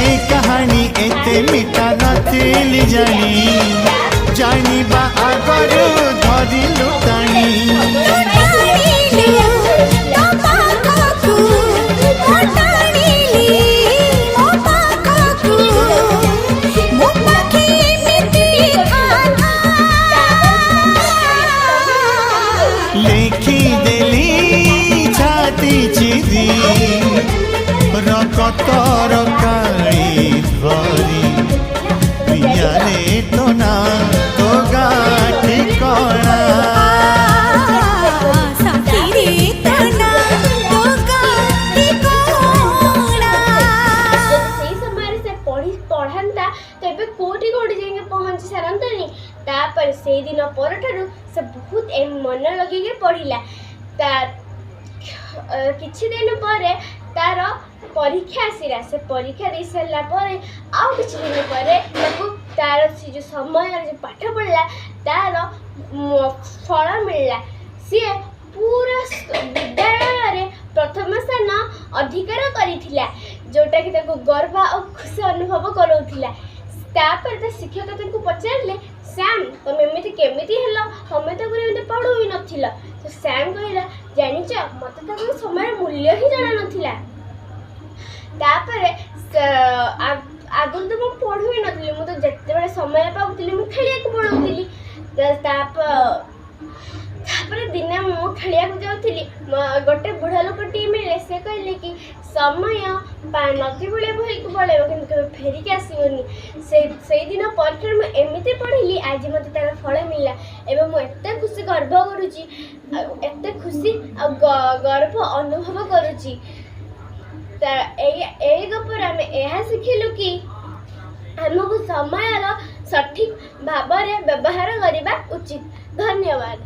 कहानी एते मिठा नथिली जानिबा आगरु धरिलु टाणी लेखी देली छाती चिरी रकतर काली धरी पियाले तो ना तो गाठी कणा कोटी कोटी जाके पहुंची सारंतनी तापर से दिन पर से बहुत मन लगे पढ़ला किछि दिन पर तार परीक्षा आसला से परीक्षा दे सारा आउ किछि दिन पर तार से जो समय जो पाठ पढ़ला तार फल मिलला सी पूरा विद्यालय प्रथम स्थान अधिकार करिथिला जोटा कि ताको गर्व और खुशी अनुभव कराउथिला तापर शिक्षक ताको पचारले सैम तुम एमती केमिति हेलो हमें तो पढ़ू ही नथिला तो सैम कहला जानिच मते तो समय मूल्य ही जाना नथिला तापर आगुन तो मैं पढ़ू ही नथिली मु तो जत्ते बेले समय पाउतिली मु खेलिया को पळौतिली तापर दिने मु खेलिया को जाउतिली गोटे बुढ़ा लोकटी मिले से कहले कि समय नदी भले बही को पड़ेगा कि फेरिक आसोनी से दिन परीक्षा में एमती पढ़ी आज मत तार फल मिलला एवं मुझे खुशी गर्व करुच्ची एत खुशी गर्व अनुभव करुच्ची गपर आम यह शिखिलु कि आमको समय सठिक भाव में व्यवहार करने उचित। धन्यवाद।